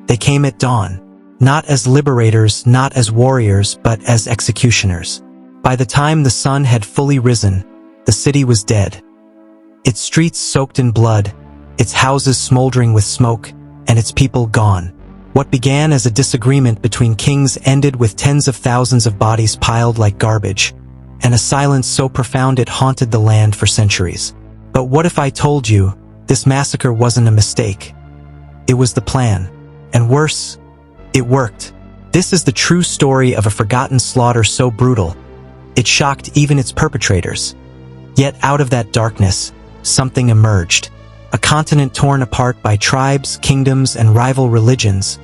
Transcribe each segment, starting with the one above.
They came at dawn. Not as liberators, not as warriors, but as executioners. By the time the sun had fully risen, the city was dead. Its streets soaked in blood, its houses smoldering with smoke, and its people gone. What began as a disagreement between kings ended with tens of thousands of bodies piled like garbage, and a silence so profound it haunted the land for centuries. But what if I told you, this massacre wasn't a mistake? It was the plan. And worse, it worked. This is the true story of a forgotten slaughter so brutal, it shocked even its perpetrators. Yet out of that darkness, something emerged. A continent torn apart by tribes, kingdoms, and rival religions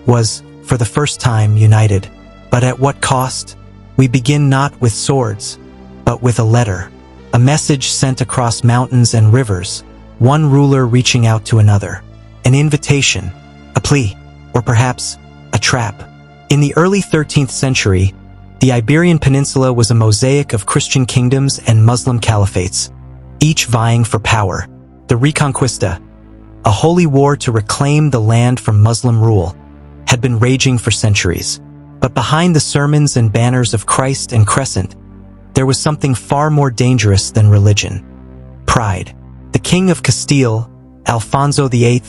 was, for the first time, united. But at what cost? We begin not with swords, but with a letter. A message sent across mountains and rivers, one ruler reaching out to another. An invitation, a plea, or perhaps a trap. In the early 13th century, the Iberian Peninsula was a mosaic of Christian kingdoms and Muslim caliphates, each vying for power. The Reconquista, a holy war to reclaim the land from Muslim rule, had been raging for centuries. But behind the sermons and banners of Christ and Crescent, there was something far more dangerous than religion. Pride. The King of Castile, Alfonso VIII,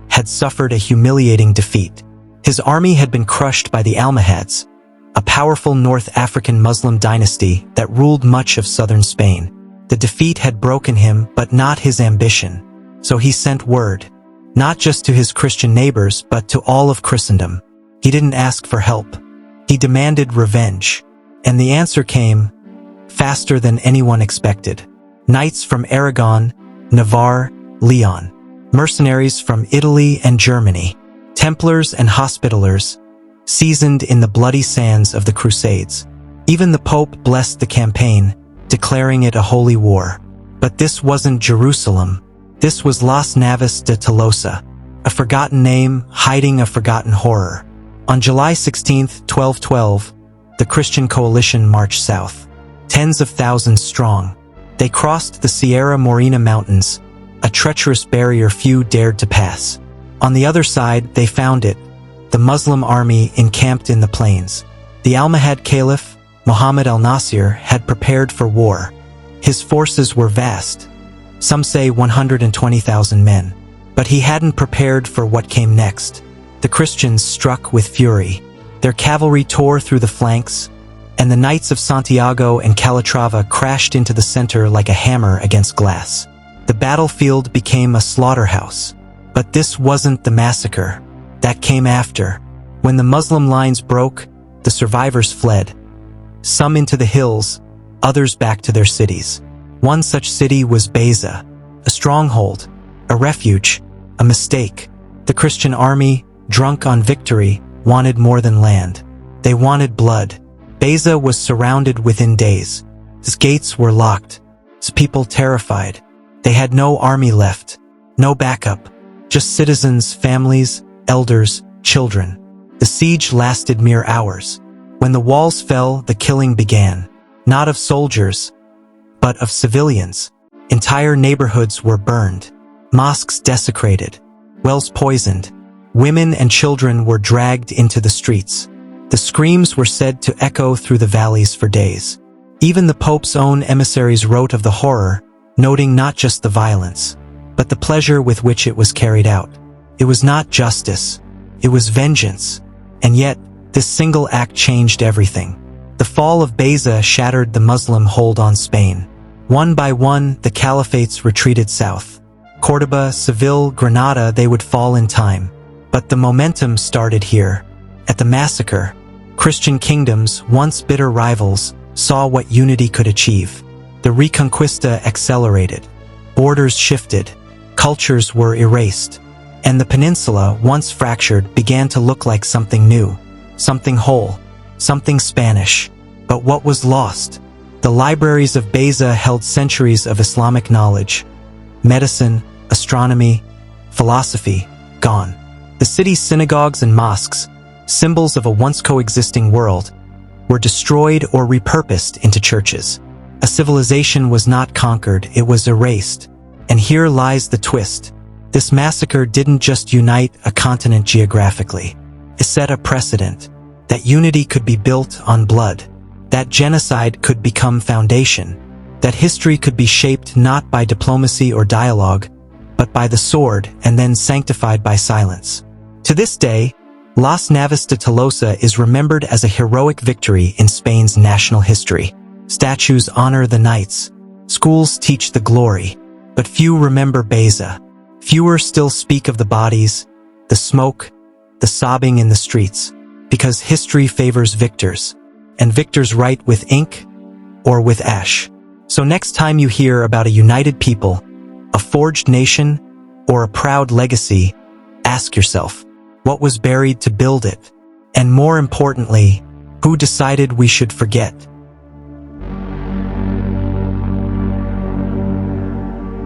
had suffered a humiliating defeat. His army had been crushed by the Almohads, a powerful North African Muslim dynasty that ruled much of southern Spain. The defeat had broken him, but not his ambition. So he sent word, not just to his Christian neighbors, but to all of Christendom. He didn't ask for help. He demanded revenge. And the answer came faster than anyone expected. Knights from Aragon, Navarre, Leon. Mercenaries from Italy and Germany. Templars and Hospitallers, seasoned in the bloody sands of the Crusades. Even the Pope blessed the campaign, declaring it a holy war. But this wasn't Jerusalem. This was Las Navas de Tolosa, a forgotten name hiding a forgotten horror. On July 16, 1212, the Christian coalition marched south. Tens of thousands strong. They crossed the Sierra Morena Mountains, a treacherous barrier few dared to pass. On the other side, they found it, the Muslim army encamped in the plains. The Almohad Caliph, Muhammad al-Nasir, had prepared for war. His forces were vast, some say 120,000 men. But he hadn't prepared for what came next. The Christians struck with fury. Their cavalry tore through the flanks, and the Knights of Santiago and Calatrava crashed into the center like a hammer against glass. The battlefield became a slaughterhouse. But this wasn't the massacre. That came after. When the Muslim lines broke, the survivors fled. Some into the hills, others back to their cities. One such city was Baeza, a stronghold, a refuge, a mistake. The Christian army, drunk on victory, wanted more than land. They wanted blood. Baeza was surrounded within days. Its gates were locked, its people terrified. They had no army left, no backup. Just citizens, families, elders, children. The siege lasted mere hours. When the walls fell, the killing began. Not of soldiers, but of civilians. Entire neighborhoods were burned. Mosques desecrated. Wells poisoned. Women and children were dragged into the streets. The screams were said to echo through the valleys for days. Even the Pope's own emissaries wrote of the horror, noting not just the violence, but the pleasure with which it was carried out. It was not justice. It was vengeance. And yet, this single act changed everything. The fall of Baeza shattered the Muslim hold on Spain. One by one, the caliphates retreated south. Córdoba, Seville, Granada, they would fall in time. But the momentum started here. At the massacre, Christian kingdoms, once bitter rivals, saw what unity could achieve. The Reconquista accelerated. Borders shifted. Cultures were erased. And the peninsula, once fractured, began to look like something new. Something whole. Something Spanish. But what was lost? The libraries of Baeza held centuries of Islamic knowledge. Medicine, astronomy, philosophy, gone. The city's synagogues and mosques, symbols of a once coexisting world, were destroyed or repurposed into churches. A civilization was not conquered, it was erased. And here lies the twist. This massacre didn't just unite a continent geographically. It set a precedent that unity could be built on blood, that genocide could become foundation, that history could be shaped not by diplomacy or dialogue, but by the sword and then sanctified by silence. To this day, Las Navas de Tolosa is remembered as a heroic victory in Spain's national history. Statues honor the knights, schools teach the glory, but few remember Baeza. Fewer still speak of the bodies, the smoke, the sobbing in the streets, because history favors victors, and victors write with ink or with ash. So next time you hear about a united people, a forged nation, or a proud legacy, ask yourself, what was buried to build it? And more importantly, who decided we should forget?